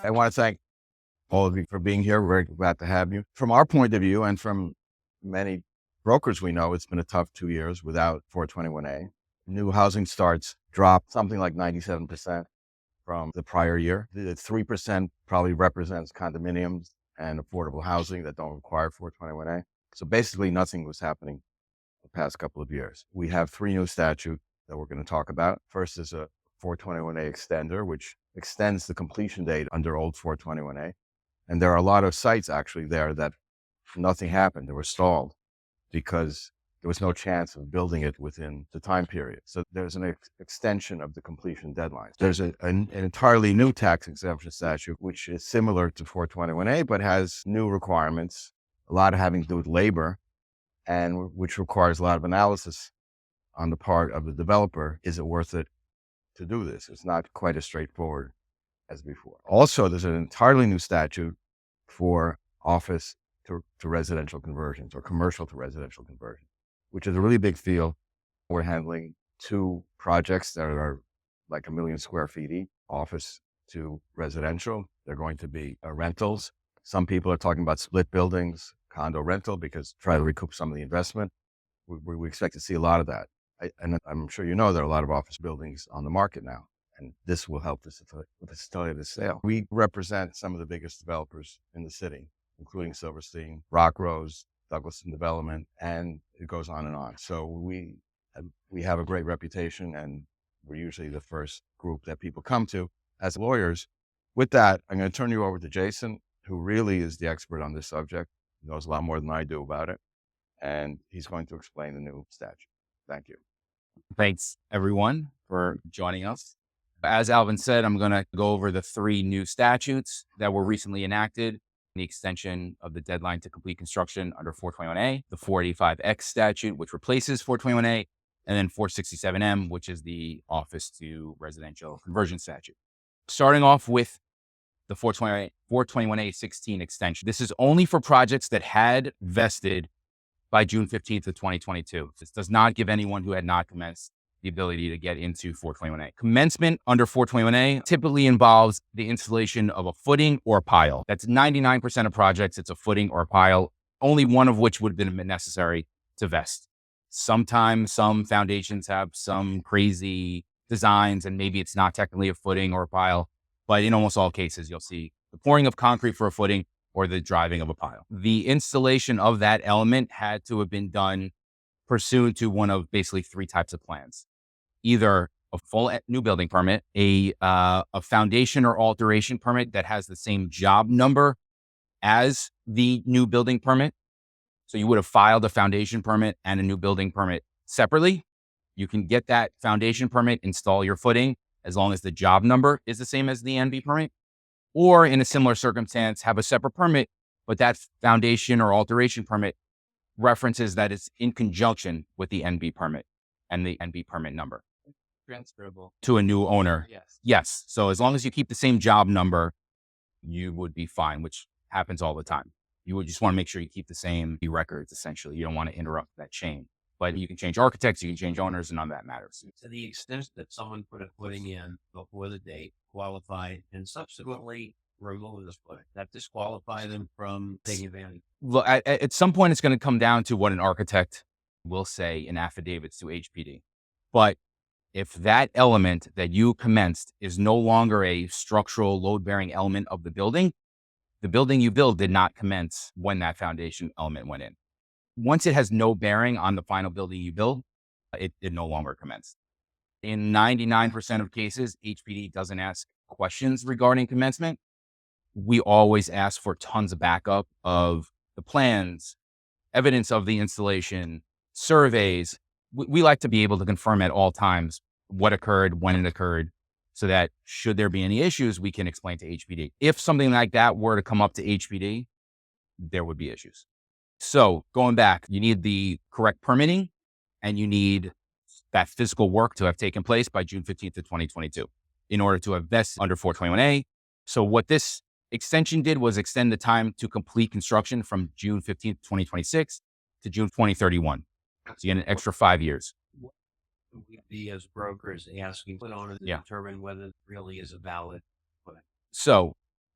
I want to thank all of you for being here. We're very glad to have you. From our point of view and from many brokers we know, it's been a tough 2 years without 421A. New housing starts dropped something like 97% from the prior year. The 3% probably represents condominiums and affordable housing that don't require 421A. So basically nothing was happening the past couple of years. We have 3 new statutes that we're going to talk about. First is a 421A extender, which extends the completion date under old 421A. And there are a lot of sites actually there that nothing happened. They were stalled because there was no chance of building it within the time period. So there's an extension of the completion deadline. There's an entirely new tax exemption statute, which is similar to 421A, but has new requirements, a lot of having to do with labor, and which requires a lot of analysis on the part of the developer. Is it worth it to do this? It's not quite as straightforward as before. Also, there's an entirely new statute for office to residential conversions or commercial to residential conversions, which is a really big field. We're handling 2 projects that are like 1 million square feet each, office to residential. They're going to be rentals. Some people are talking about split buildings, condo rental, because try to recoup some of the investment. We expect to see a lot of that. And I'm sure you know there are a lot of office buildings on the market now, and this will help facilitate the sale. We represent some of the biggest developers in the city, including Silverstein, Rockrose, Douglaston Development, and it goes on and on. So we have a great reputation, and we're usually the first group that people come to as lawyers. With that, I'm going to turn you over to Jason, who really is the expert on this subject. He knows a lot more than I do about it, and he's going to explain the new statute. Thank you. Thanks, everyone, for joining us. As Alvin said, I'm going to go over the 3 new statutes that were recently enacted, the extension of the deadline to complete construction under 421A, the 485X statute, which replaces 421A, and then 467M, which is the office to residential conversion statute. Starting off with the 421A 16 extension. This is only for projects that had vested by June 15th of 2022. This does not give anyone who had not commenced the ability to get into 421A. Commencement under 421A typically involves the installation of a footing or a pile. That's 99% of projects. It's a footing or a pile, only one of which would have been necessary to vest. Sometimes some foundations have some crazy designs and maybe it's not technically a footing or a pile, but in almost all cases, you'll see the pouring of concrete for a footing or the driving of a pile. The installation of that element had to have been done pursuant to one of basically 3 types of plans. Either a full new building permit, a foundation or alteration permit that has the same job number as the new building permit. So you would have filed a foundation permit and a new building permit separately. You can get that foundation permit, install your footing, as long as the job number is the same as the NB permit. Or in a similar circumstance, have a separate permit, but that foundation or alteration permit references that it's in conjunction with the NB permit and the NB permit number. Transferable to a new owner. Yes. Yes. So as long as you keep the same job number, you would be fine, which happens all the time. You would just want to make sure you keep the same records, essentially. You don't want to interrupt that chain. But you can change architects, you can change owners, and none of that matters. To the extent that someone put a footing in before the date, qualified, and subsequently remove this footing, that disqualify them from taking advantage. Well, at some point, it's going to come down to what an architect will say in affidavits to HPD. But if that element that you commenced is no longer a structural load-bearing element of the building you build did not commence when that foundation element went in. Once it has no bearing on the final building you build, it no longer commenced. In 99% of cases, HPD doesn't ask questions regarding commencement. We always ask for tons of backup of the plans, evidence of the installation, surveys. We like to be able to confirm at all times what occurred, when it occurred, so that should there be any issues, we can explain to HPD. If something like that were to come up to HPD, there would be issues. So going back, you need the correct permitting and you need that physical work to have taken place by June 15th of 2022 in order to have vested under 421A. So what this extension did was extend the time to complete construction from June 15th, 2026 to June 2031. So you get an extra 5 years. We'd be as brokers asking put on it to determine whether it really is a valid footing. So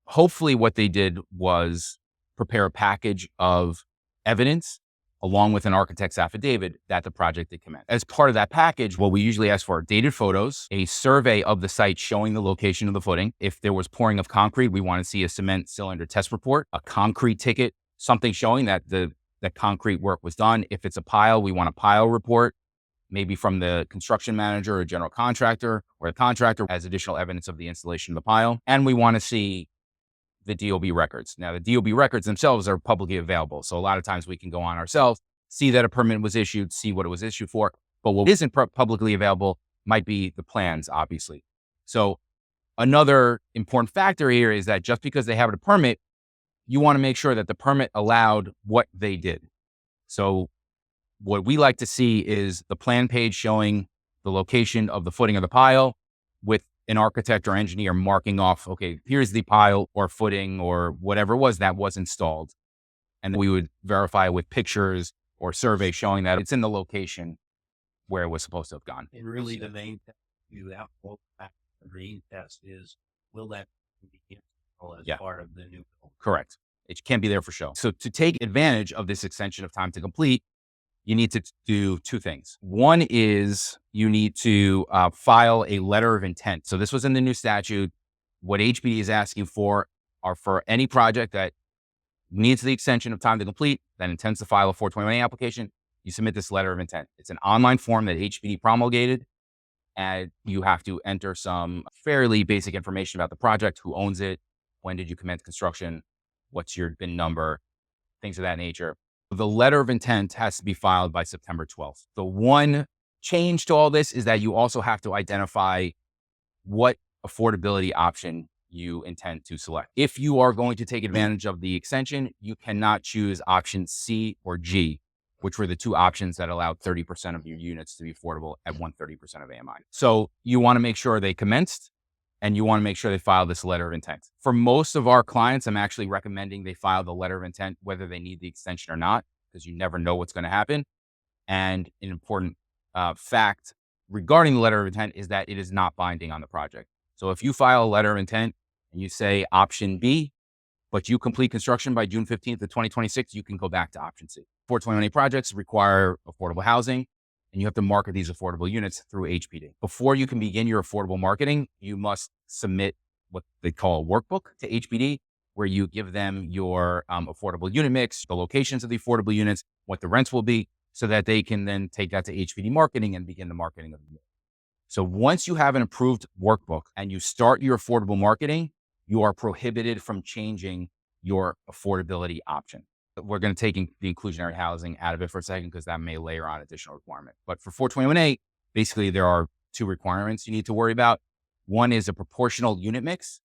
hopefully what they did was prepare a package of evidence along with an architect's affidavit that the project did commence. As part of that package, what we usually ask for are dated photos, a survey of the site showing the location of the footing. If there was pouring of concrete, we want to see a cement cylinder test report, a concrete ticket, something showing that the concrete work was done. If it's a pile, we want a pile report, maybe from the construction manager or general contractor or the contractor as additional evidence of the installation of the pile. And we want to see the DOB records. Now, the DOB records themselves are publicly available. So a lot of times we can go on ourselves, see that a permit was issued, see what it was issued for. But what isn't publicly available might be the plans, obviously. So another important factor here is that just because they have a permit, you want to make sure that the permit allowed what they did. So what we like to see is the plan page showing the location of the footing of the pile with an architect or engineer marking off, okay, here's the pile or footing or whatever it was that was installed. And we would verify with pictures or survey showing that it's in the location where it was supposed to have gone. And really the main test you have to go back to the green test is, will that be installed as part of the new build? Correct. It can be there for show. So to take advantage of this extension of time to complete, you need to do two things. One is you need to file a letter of intent. So this was in the new statute. What HPD is asking for are for any project that needs the extension of time to complete, that intends to file a 421A application, you submit this letter of intent. It's an online form that HPD promulgated, and you have to enter some fairly basic information about the project, who owns it, when did you commence construction, what's your BIN number, things of that nature. The letter of intent has to be filed by September 12th. The one change to all this is that you also have to identify what affordability option you intend to select. If you are going to take advantage of the extension, you cannot choose option C or G, which were the two options that allowed 30% of your units to be affordable at 130% of AMI. So you want to make sure they commenced, and you want to make sure they file this letter of intent. For most of our clients, I'm actually recommending they file the letter of intent, whether they need the extension or not, because you never know what's going to happen. And an important fact regarding the letter of intent is that it is not binding on the project. So if you file a letter of intent and you say option B, but you complete construction by June 15th of 2026, you can go back to option C. 421A projects require affordable housing, and you have to market these affordable units through HPD. Before you can begin your affordable marketing, you must submit what they call a workbook to HPD, where you give them your affordable unit mix, the locations of the affordable units, what the rents will be, so that they can then take that to HPD marketing and begin the marketing of the unit. So once you have an approved workbook and you start your affordable marketing, you are prohibited from changing your affordability option. We're going to take the inclusionary housing out of it for a second because that may layer on additional requirement. But for 421A, basically there are two requirements you need to worry about. One is a proportional unit mix,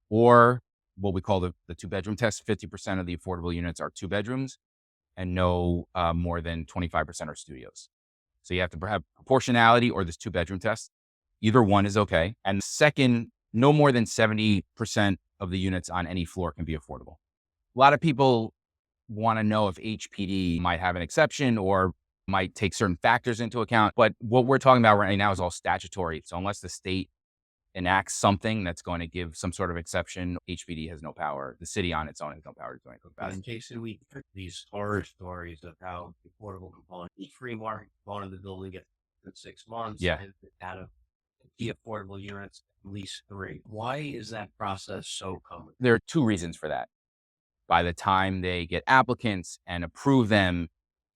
or what we call the two-bedroom test. 50% of the affordable units are two bedrooms, and no more than 25% are studios. So you have to have proportionality or this two-bedroom test. Either one is okay. And second, no more than 70% of the units on any floor can be affordable. A lot of people want to know if HPD might have an exception or might take certain factors into account. But what we're talking about right now is all statutory. So unless the state enacts something that's going to give some sort of exception, HPD has no power. The city on its own has no power to do anything about it. In Jason, we took these horror stories of how the affordable component, each free market component of the building gets in 6 months. Yeah. And out of the affordable units, at least 3. Why is that process so common? There are two reasons for that. By the time they get applicants and approve them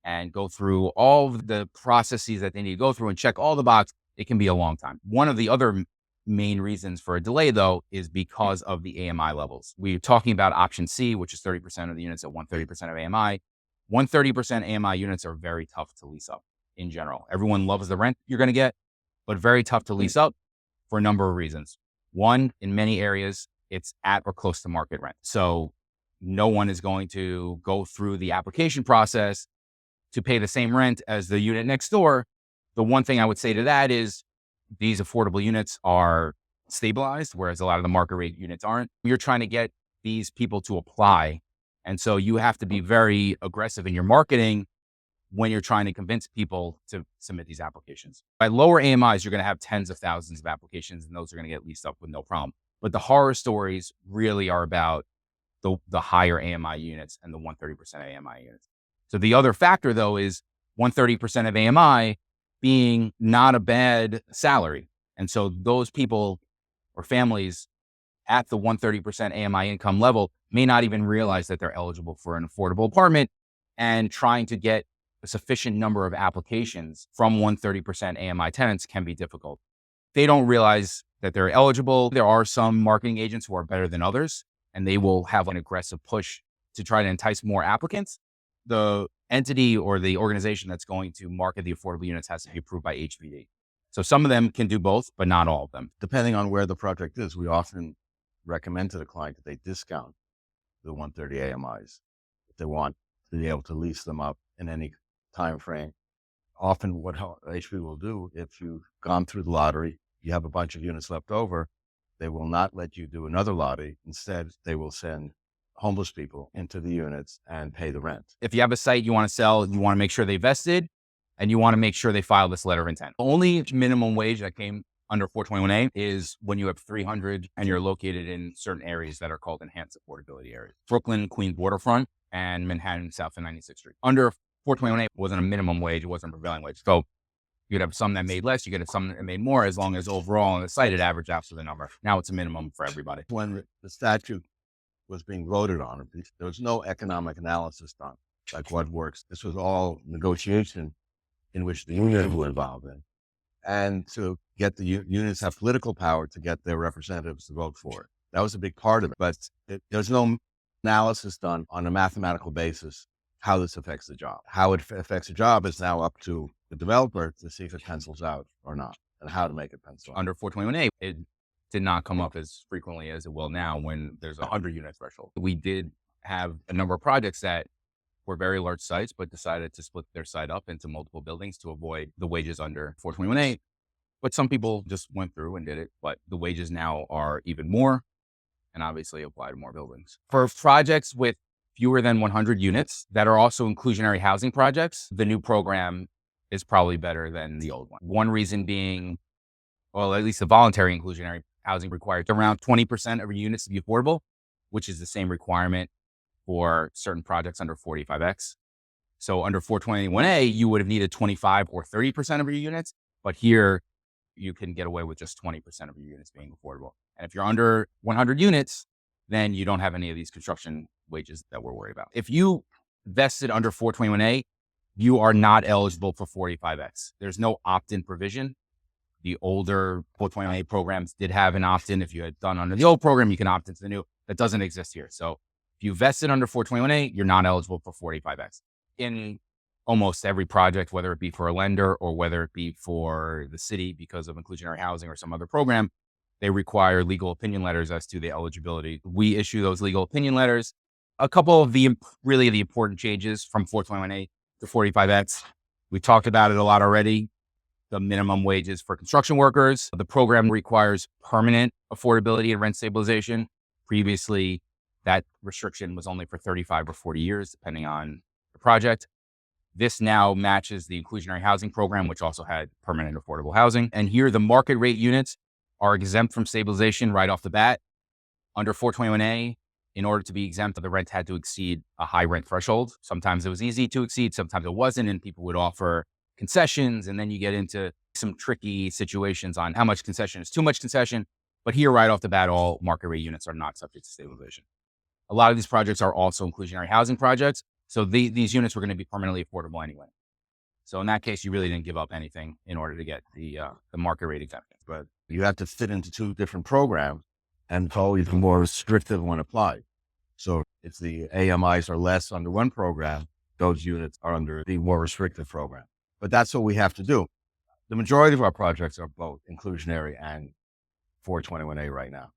and go through all of the processes that they need to go through and check all the boxes, it can be a long time. One of the other main reasons for a delay, though, is because of the AMI levels. We're talking about option C, which is 30% of the units at 130% of AMI. 130% AMI units are very tough to lease up in general. Everyone loves the rent you're going to get, but very tough to lease up for a number of reasons. One, in many areas, it's at or close to market rent. So no one is going to go through the application process to pay the same rent as the unit next door. The one thing I would say to that is these affordable units are stabilized, whereas a lot of the market rate units aren't. You're trying to get these people to apply. And so you have to be very aggressive in your marketing when you're trying to convince people to submit these applications. By lower AMIs, you're going to have tens of thousands of applications, and those are going to get leased up with no problem. But the horror stories really are about the higher AMI units and the 130% AMI units. So the other factor, though, is 130% of AMI being not a bad salary. And so those people or families at the 130% AMI income level may not even realize that they're eligible for an affordable apartment, and trying to get a sufficient number of applications from 130% AMI tenants can be difficult. They don't realize that they're eligible. There are some marketing agents who are better than others, and they will have an aggressive push to try to entice more applicants. The entity or the organization that's going to market the affordable units has to be approved by HPD. So some of them can do both, but not all of them. Depending on where the project is, we often recommend to the client that they discount the 130 AMIs if they want to be able to lease them up in any time frame. Often what HPD will do, if you've gone through the lottery, you have a bunch of units left over, they will not let you do another lottery. Instead, they will send homeless people into the units and pay the rent. If you have a site you want to sell, you want to make sure they vested, and you want to make sure they file this letter of intent. The only minimum wage that came under 421A is when you have 300 and you're located in certain areas that are called enhanced affordability areas. Brooklyn, Queens waterfront, and Manhattan, South and 96th Street. Under 421A wasn't a minimum wage, it wasn't a prevailing wage. So you'd have some that made less, you could have some that made more, as long as overall on the site it averaged out to the number. Now it's a minimum for everybody. When the statute was being voted on, there was no economic analysis done, like what works. This was all negotiation in which the unions were involved in. And to get the unions have political power to get their representatives to vote for it. That was a big part of it. But there's no analysis done on a mathematical basis how this affects the job. How it affects the job is now up to the developer to see if it pencils out or not, and how to make it pencil out. Under 421A, it did not come up as frequently as it will now when there's a 100 unit threshold. We did have a number of projects that were very large sites, but decided to split their site up into multiple buildings to avoid the wages under 421A. But some people just went through and did it. But the wages now are even more, and obviously apply to more buildings. For projects with fewer than 100 units that are also inclusionary housing projects, the new program is probably better than the old one. One reason being, well, at least the voluntary inclusionary housing requires around 20% of your units to be affordable, which is the same requirement for certain projects under 45X. So under 421A, you would have needed 25 or 30% of your units, but here you can get away with just 20% of your units being affordable. And if you're under 100 units, then you don't have any of these construction wages that we're worried about. If you vested under 421A, you are not eligible for 45X. There's no opt-in provision. The older 421A programs did have an opt-in. If you had done under the old program, you can opt into the new. That doesn't exist here. So if you vested under 421A, you're not eligible for 45X. In almost every project, whether it be for a lender or whether it be for the city because of inclusionary housing or some other program, they require legal opinion letters as to the eligibility. We issue those legal opinion letters. A couple of the important changes from 421A to 45X. We've talked about it a lot already. The minimum wages for construction workers. The program requires permanent affordability and rent stabilization. Previously, that restriction was only for 35 or 40 years, depending on the project. This now matches the inclusionary housing program, which also had permanent affordable housing. And here, the market rate units are exempt from stabilization right off the bat. Under 421A, in order to be exempt, the rent had to exceed a high rent threshold. Sometimes it was easy to exceed, sometimes it wasn't, and people would offer concessions. And then you get into some tricky situations on how much concession is too much concession. But here, right off the bat, all market rate units are not subject to stabilization. A lot of these projects are also inclusionary housing projects. So these units were going to be permanently affordable anyway. So in that case, you really didn't give up anything in order to get the market rate exemption. But you have to fit into two different programs, and it's always more restrictive when applied. So if the AMIs are less under one program, those units are under the more restrictive program. But that's what we have to do. The majority of our projects are both inclusionary and 421A right now.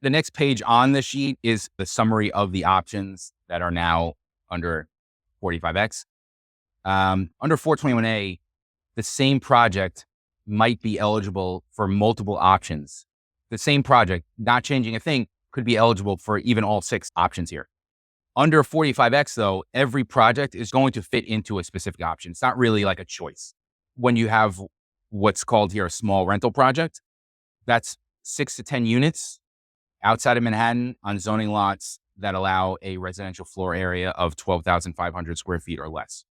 The next page on the sheet is the summary of the options that are now under 45X. Under 421A, the same project might be eligible for multiple options. The same project, not changing a thing, could be eligible for even all 6 options here. Under 45X, though, every project is going to fit into a specific option. It's not really like a choice. When you have what's called here a small rental project, that's 6 to 10 units. outside of Manhattan on zoning lots that allow a residential floor area of 12,500 square feet or less.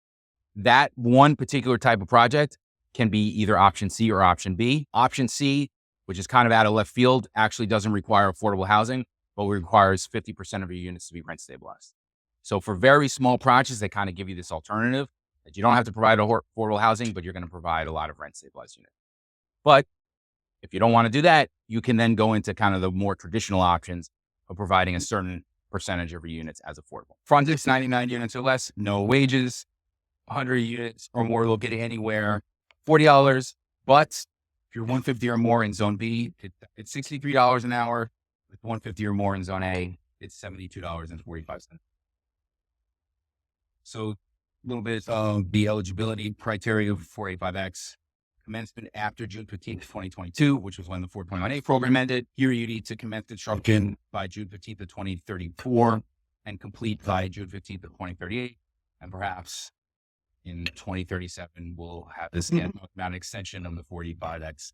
That one particular type of project can be either option C or option B. Option C, which is kind of out of left field, actually doesn't require affordable housing, but requires 50% of your units to be rent stabilized. So for very small projects, they kind of give you this alternative that you don't have to provide affordable housing, but you're going to provide a lot of rent stabilized units. But if you don't want to do that, you can then go into kind of the more traditional options of providing a certain percentage of your units as affordable. Frontage, 99 units or less, no wages, 100 units or more located anywhere, $40. But if you're 150 or more in zone B, it's $63 an hour. With 150 or more in zone A, it's $72.45. So a little bit of the eligibility criteria for 485X. Commencement after June 15th, 2022, which was when the 421A program ended. Here you need to commence construction by June 15th of 2034 and complete by June 15th of 2038. And perhaps in 2037, we'll have this amount extension of the 485X.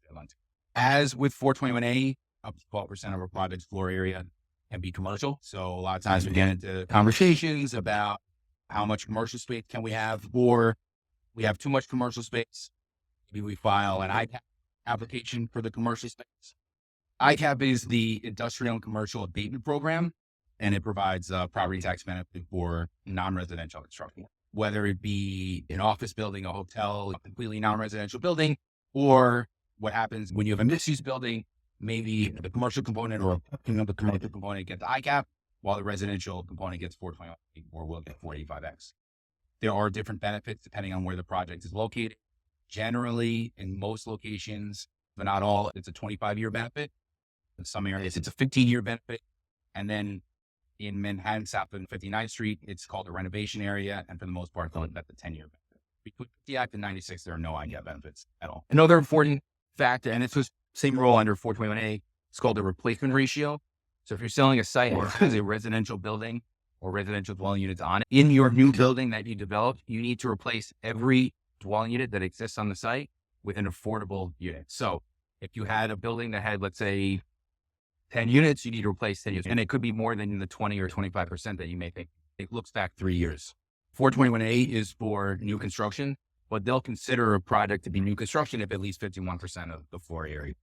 As with 421A, up to 12% of our project's floor area can be commercial. So a lot of times we get into conversations about how much commercial space can we have, or we have too much commercial space. Maybe we file an ICAP application for the commercial space. ICAP is the Industrial and Commercial Abatement Program, and it provides property tax benefit for non-residential construction, whether it be an office building, a hotel, a completely non-residential building, or what happens when you have a mixed-use building, maybe the commercial component or the commercial component gets ICAP, while the residential component gets 421 or will get 485X. There are different benefits depending on where the project is located. Generally, in most locations, but not all, it's a 25-year benefit. In some areas, it's a 15-year benefit. And then in Manhattan, South and 59th Street, it's called a renovation area. And for the most part, that's a 10-year benefit. Between 50 Act and 96, there are no ICAP benefits at all. Another important factor, and it's the same rule under 421A, it's called the replacement ratio. So if you're selling a site that has a residential building or residential dwelling units on it, in your new building that you develop, you need to replace every dwelling unit that exists on the site with an affordable unit. So if you had a building that had, let's say, 10 units, you need to replace 10 units. And it could be more than the 20 or 25% that you may think. It looks back 3 years. 421A is for new construction, but they'll consider a project to be new construction if at least 51% of the floor area.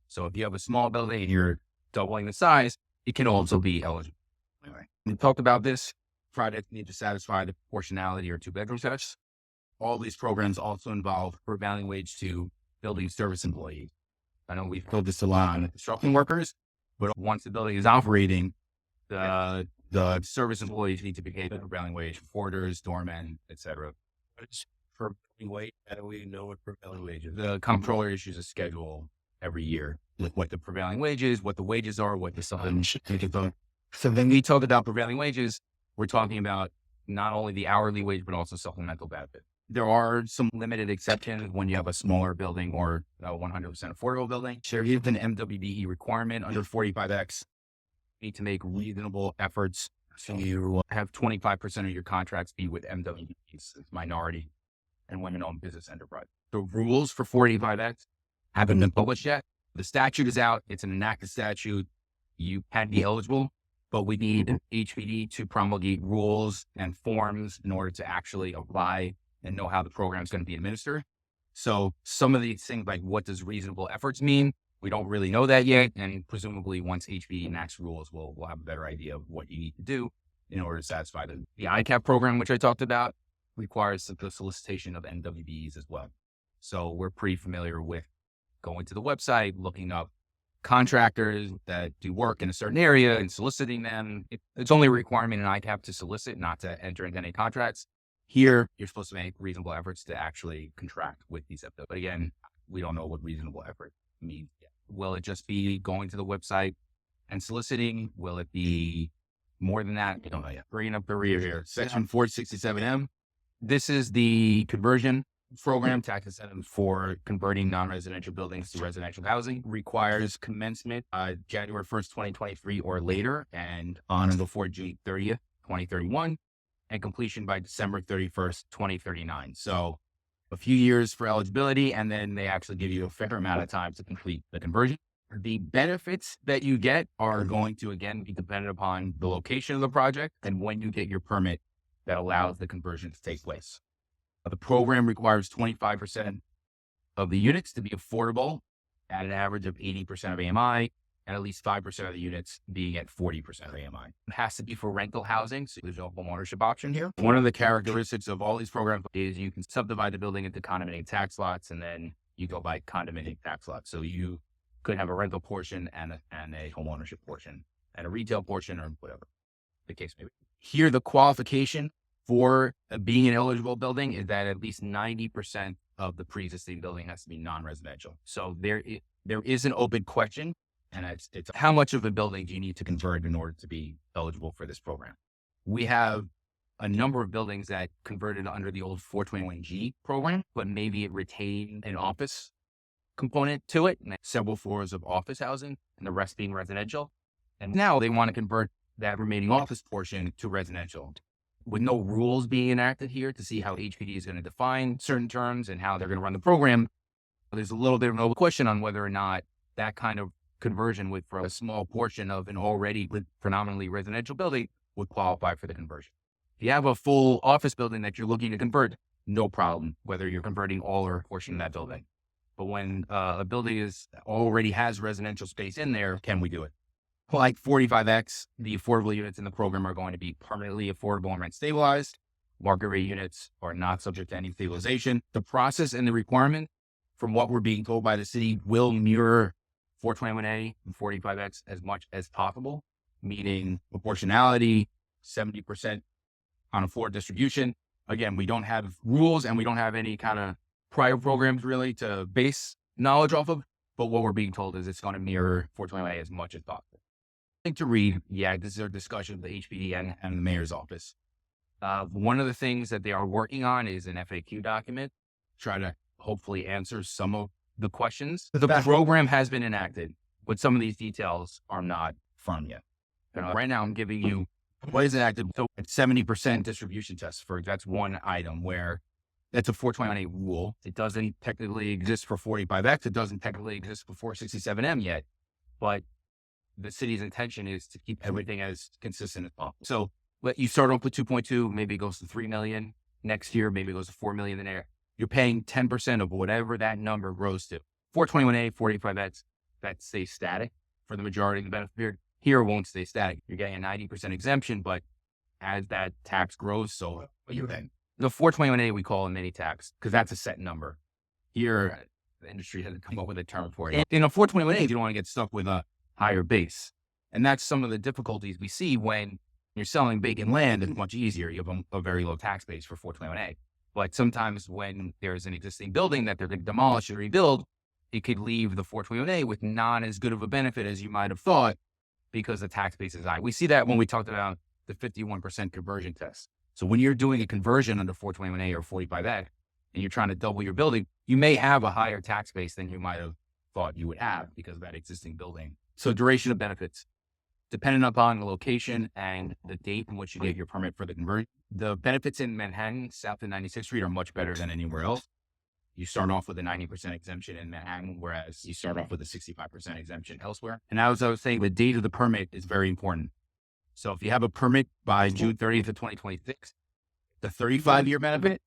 So if you have a small building and you're doubling the size, it can also be eligible. Anyway, we talked about this. Projects need to satisfy the proportionality or 2-bedroom tests. All these programs also involve prevailing wage to building service employees. I know we've focused a lot on construction workers, but once the building is operating, the service employees need to be paid the prevailing wage, porters, doormen, etc. What's prevailing wage? How do we know what prevailing wage is? The comptroller issues a schedule every year with what the prevailing wage is, what the wages are, what the sum. So when we talk about prevailing wages, we're talking about not only the hourly wage, but also supplemental benefit. There are some limited exceptions when you have a smaller building or a 100% affordable building. There is an MWBE requirement under 45X. You need to make reasonable efforts to have 25% of your contracts be with MWBEs, minority and women-owned business enterprise. The rules for 45X haven't been published yet. The statute is out. It's an enacted statute. You can be eligible, but we need HPD to promulgate rules and forms in order to actually apply and know how the program is going to be administered. So some of these things, like what does reasonable efforts mean? We don't really know that yet. And presumably once HPD enacts rules, we'll have a better idea of what you need to do in order to satisfy the ICAP program, which I talked about, requires the solicitation of MWBs as well. So we're pretty familiar with going to the website, looking up contractors that do work in a certain area and soliciting them. It's only a requirement in ICAP to solicit, not to enter into any contracts. Here, you're supposed to make reasonable efforts to actually contract with these FW. But again, we don't know what reasonable effort means. Will it just be going to the website and soliciting? Will it be more than that? We don't know yet. Bringing up the rear here. Section 467M. This is the conversion program, tax incentive for converting non-residential buildings to residential housing. Requires commencement January 1st, 2023 or later, and on and before June 30th, 2031. And completion by December 31st, 2039. So a few years for eligibility, and then they actually give you a fair amount of time to complete the conversion. The benefits that you get are going to, again, be dependent upon the location of the project and when you get your permit that allows the conversion to take place. The program requires 25% of the units to be affordable at an average of 80% of AMI, and at least 5% of the units being at 40% of AMI. It has to be for rental housing, so there's no home ownership option here. One of the characteristics of all these programs is you can subdivide the building into condominium tax lots, and then you go by condominium tax lots. So you could have a rental portion and a home ownership portion, and a retail portion, or whatever the case may be. Here, the qualification for being an eligible building is that at least 90% of the pre-existing building has to be non-residential. So there is an open question, and it's how much of a building do you need to convert in order to be eligible for this program? We have a number of buildings that converted under the old 421G program, but maybe it retained an office component to it, and several floors of office housing, and the rest being residential. And now they want to convert that remaining office portion to residential, with no rules being enacted here to see how HPD is going to define certain terms and how they're going to run the program. There's a little bit of an question on whether or not that kind of conversion for a small portion of an already predominantly residential building would qualify for the conversion. If you have a full office building that you're looking to convert, no problem, whether you're converting all or a portion of that building. But when a building already has residential space in there, can we do it? Like 45X, the affordable units in the program are going to be permanently affordable and rent stabilized. Market rate units are not subject to any stabilization. The process and the requirement, from what we're being told by the city, will mirror 421A and 45X as much as possible, meaning proportionality, 70% on a floor distribution. Again, we don't have rules and we don't have any kind of prior programs really to base knowledge off of, but what we're being told is it's going to mirror 421A as much as possible. I think to read, this is our discussion of the HPD and the mayor's office. One of the things that they are working on is an FAQ document, try to hopefully answer some of the questions. The program has been enacted, but some of these details are not firm yet. Right now, I'm giving you what is enacted. So it's 70% distribution test that's one item where that's a 421A rule. It doesn't technically exist for 45X. It doesn't technically exist for 467M yet, but the city's intention is to keep everything as consistent as possible. So you start off with 2.2, maybe it goes to 3 million next year, maybe it goes to 4 million in there. You're paying 10% of whatever that number grows to. 421A, 45X, that stays static for the majority of the benefit period. Here it won't stay static. You're getting a 90% exemption, but as that tax grows, so you're paying. The 421A we call a mini tax because that's a set number. Here, the industry hasn't come up with a term for it. In a 421A, you don't want to get stuck with a higher base. And that's some of the difficulties we see when you're selling vacant land. It's much easier. You have a very low tax base for 421A. But sometimes when there's an existing building that they're going to demolish and rebuild, it could leave the 421A with not as good of a benefit as you might have thought because the tax base is high. We see that when we talked about the 51% conversion test. So when you're doing a conversion under 421A or 45X and you're trying to double your building, you may have a higher tax base than you might have thought you would have because of that existing building. So duration of benefits, depending upon the location and the date in which you get your permit for the conversion. The benefits in Manhattan, South and 96th Street are much better than anywhere else. You start off with a 90% exemption in Manhattan, whereas you start off with a 65% exemption elsewhere. And as I was saying, the date of the permit is very important. So if you have a permit by June 30th of 2026, the 35-year benefit,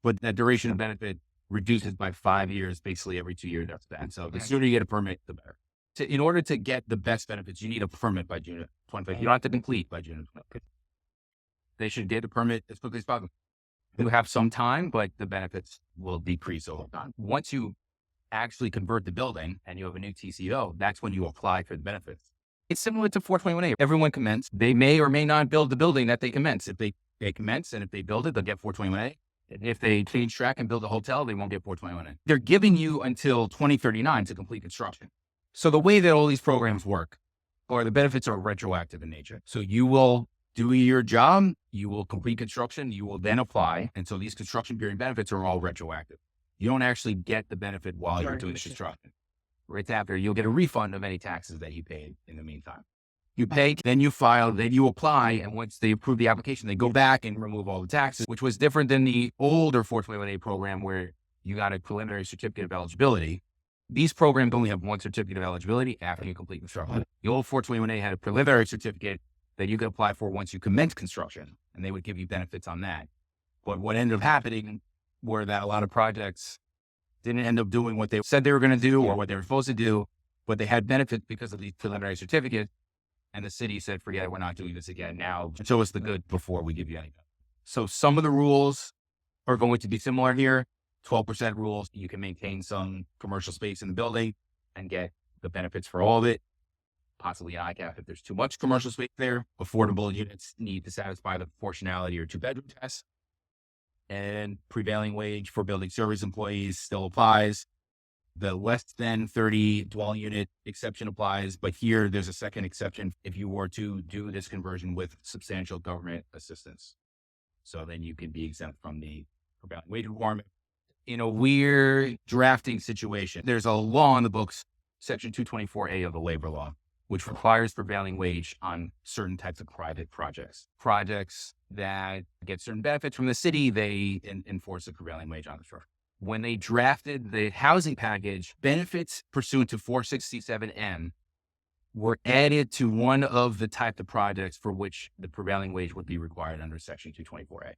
but that duration of benefit reduces by 5 years, basically every 2 years after that. So the sooner you get a permit, the better. In order to get the best benefits, you need a permit by June of 2025. You don't have to complete by June of 2025. They should get a permit as quickly as possible. You have some time, but the benefits will decrease over time. Once you actually convert the building and you have a new TCO, that's when you apply for the benefits. It's similar to 421A. Everyone commence. They may or may not build the building that they commence. If they commence and if they build it, they'll get 421A. And if they change track and build a hotel, they won't get 421A. They're giving you until 2039 to complete construction. So the way that all these programs work, or the benefits are retroactive in nature. So you will do your job, you will complete construction, you will then apply. And so these construction period benefits are all retroactive. You don't actually get the benefit while you're doing the construction. Right after, you'll get a refund of any taxes that you paid in the meantime. You pay, then you file, then you apply. And once they approve the application, they go back and remove all the taxes, which was different than the older 421A program where you got a preliminary certificate of eligibility. These programs only have one certificate of eligibility after you complete construction. The old 421A had a preliminary certificate that you could apply for once you commence construction, and they would give you benefits on that. But what ended up happening were that a lot of projects didn't end up doing what they said they were going to do or what they were supposed to do, but they had benefits because of these preliminary certificates. And the city said, forget it, we're not doing this again now. Show us the good before we give you anything. So some of the rules are going to be similar here. 12% rules. You can maintain some commercial space in the building and get the benefits for all of it. Possibly an ICAP if there's too much commercial space there. Affordable units need to satisfy the proportionality or 2-bedroom test. And prevailing wage for building service employees still applies. The less than 30 dwelling unit exception applies, but here there's a second exception if you were to do this conversion with substantial government assistance. So then you can be exempt from the prevailing wage requirement. In a weird drafting situation, there's a law in the books, Section 224A of the labor law, which requires prevailing wage on certain types of private projects. Projects that get certain benefits from the city, they enforce the prevailing wage on the shore. When they drafted the housing package, benefits pursuant to 467M were added to one of the type of projects for which the prevailing wage would be required under Section 224A.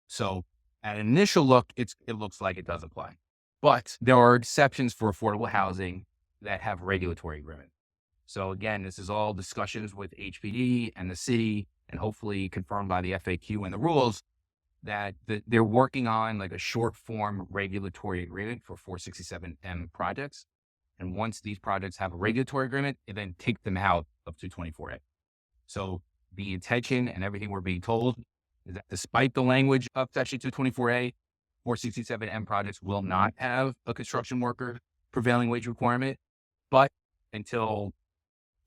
So at an initial look, it looks like it does apply. But there are exceptions for affordable housing that have regulatory agreement. So again, this is all discussions with HPD and the city, and hopefully confirmed by the FAQ and the rules, that they're working on like a short form regulatory agreement for 467M projects. And once these projects have a regulatory agreement, it then take them out of 224A. So the intention and everything we're being told is that despite the language of Section 224A, 467M projects will not have a construction worker prevailing wage requirement. But until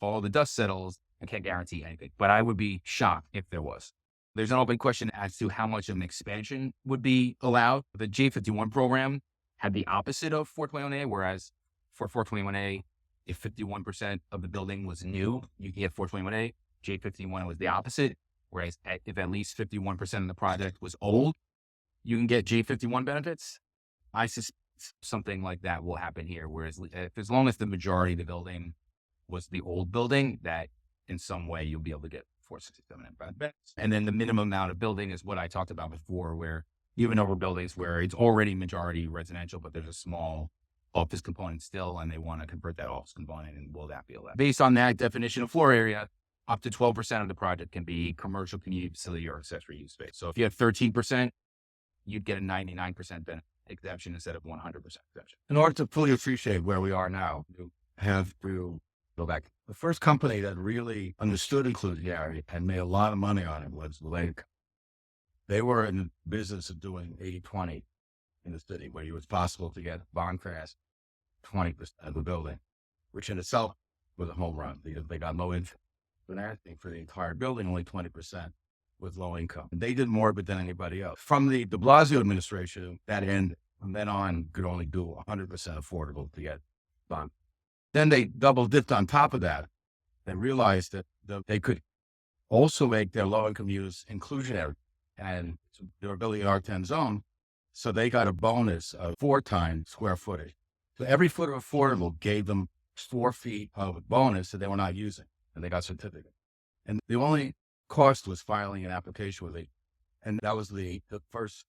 all the dust settles, I can't guarantee anything. But I would be shocked if there was. There's an open question as to how much of an expansion would be allowed. The J51 program had the opposite of 421A, whereas for 421A, if 51% of the building was new, you can get 421A. J51 was the opposite, whereas if at least 51% of the project was old, you can get J51 benefits. I suspect something like that will happen here, whereas as long as the majority of the building was the old building, that in some way you'll be able to get 467 benefits. And then the minimum amount of building is what I talked about before, where even over buildings where it's already majority residential, but there's a small office component still, and they want to convert that office component, and will that be allowed? Based on that definition of floor area, up to 12% of the project can be commercial, community facility, or accessory use space. So if you have 13%, you'd get a 99% benefit exemption instead of 100% exemption. In order to fully appreciate where we are now, you have to go back. The first company that really understood inclusionary and made a lot of money on it was Lake. They were in the business of doing 80-20 in the city, where it was possible to get bond crash 20% of the building, which in itself was a home run because they got low income financing for the entire building, only 20% with low income. And they did more of it than anybody else. From the de Blasio administration, that ended. From then on, could only do 100% affordable to get bond. Then they double dipped on top of that. They realized that they could also make their low income use inclusionary and their ability in R10 zone. So they got a bonus of 4 times square footage. So every foot of affordable gave them 4 feet of a bonus that they were not using, and they got certificate. And the only cost was filing an application with it. And that was the first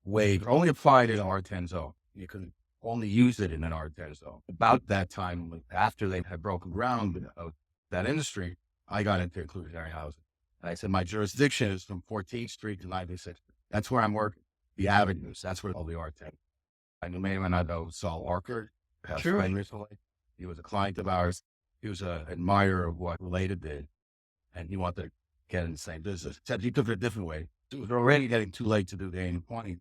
wave. It only applied in R10 zone. You could only use it in an R10 zone. About that time, after they had broken ground of that industry, I got into inclusionary housing. And I said, my jurisdiction is from 14th Street to 96th. That's where I'm working. The avenues, that's where all the R10. I knew maybe when I know Saul Orchard, passed away recently. He was a client of ours. He was an admirer of what Related did, and he wanted to get in the same business. Except he took it a different way. It was already getting too late to do the 80-20.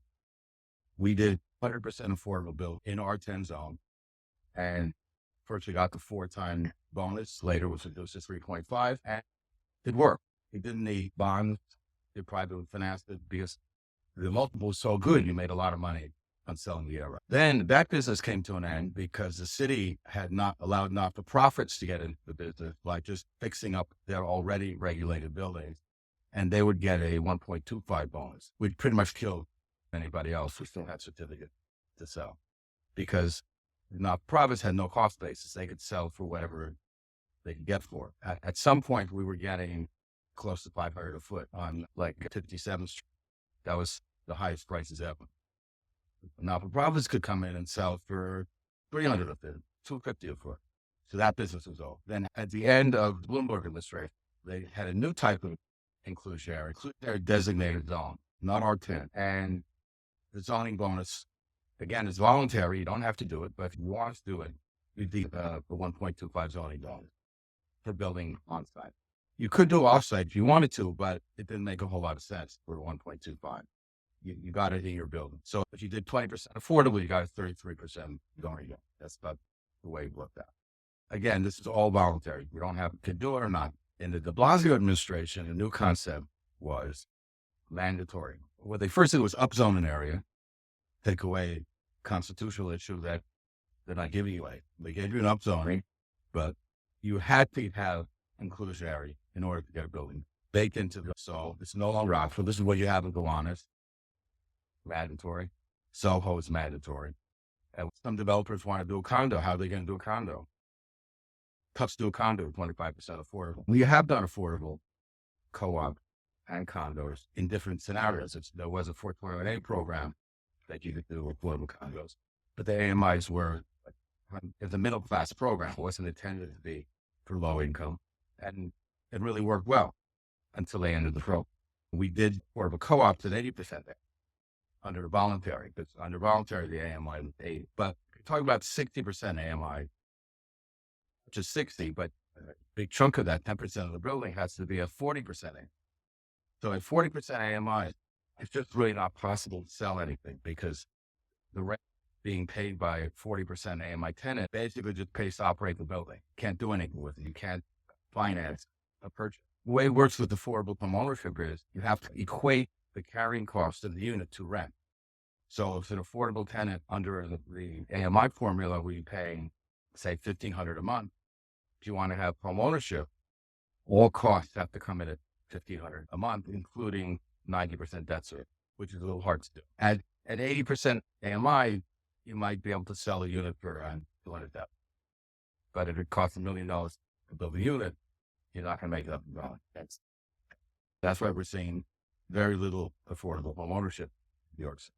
We did 100% affordable build in R10 zone, and first we got the 4-time bonus. Later was reduced to 3.5, and it worked. He didn't need bonds. He privately financed it because the multiple was so good. You made a lot of money on selling the era. Then that business came to an end because the city had not allowed not-for-profits to get into the business by just fixing up their already regulated buildings. And they would get a 1.25 bonus, which pretty much killed anybody else who still had certificate to sell, because Not-for-profits had no cost basis. They could sell for whatever they could get for it. At some point, we were getting close to $500 a foot on like 57th Street. That was the highest prices ever. Not-for-profits could come in and sell for $300 a foot, $250 a foot. So that business was over. Then at the end of the Bloomberg administration, they had a new type of inclusionary designated zone, not R10. And the zoning bonus, again, is voluntary. You don't have to do it, but if you want to do it, you need the 1.25 zoning bonus for building on site. You could do off-site if you wanted to, but it didn't make a whole lot of sense for 1.25. You got it in your building. So if you did 20% affordable, you got 33% zoning. That's about the way it worked out. Again, this is all voluntary. We don't have to do it or not. In the de Blasio administration, a new concept was mandatory. What they first did was upzone an area, take away constitutional issue that they're not giving you away. They gave you an upzoning, but you had to have inclusionary in order to get a building baked into the, so it's no longer optional. This is what you have in Gowanus, mandatory. Soho is mandatory. And some developers want to do a condo. How are they going to do a condo? Tough to do a condo, 25% affordable. We have done affordable co-op and condos in different scenarios. There was a 421A program that you could do affordable condos, but the AMIs were it's a middle class program. It wasn't intended to be for low income, and it really worked well until they ended the program. We did affordable co-ops at 80% there under the voluntary, because under voluntary the AMI was 80. But you're talking about 60% AMI, which is 60, but a big chunk of that, 10% of the building, has to be a 40% AMI. So at 40% AMI, it's just really not possible to sell anything because the rent being paid by a 40% AMI tenant basically just pays to operate the building. Can't do anything with it. You can't finance a purchase. The way it works with affordable home ownership is you have to equate the carrying cost of the unit to rent. So if an affordable tenant under the AMI formula, we paying, say, $1,500 a month, if you want to have home ownership, all costs have to come in at $1,500 a month, including 90% debt service, which is a little hard to do. At 80% AMI, you might be able to sell a unit for $200,000. But if it costs $1 million to build a unit, you're not going to make it up in value. That's why we're seeing very little affordable home ownership in New York City.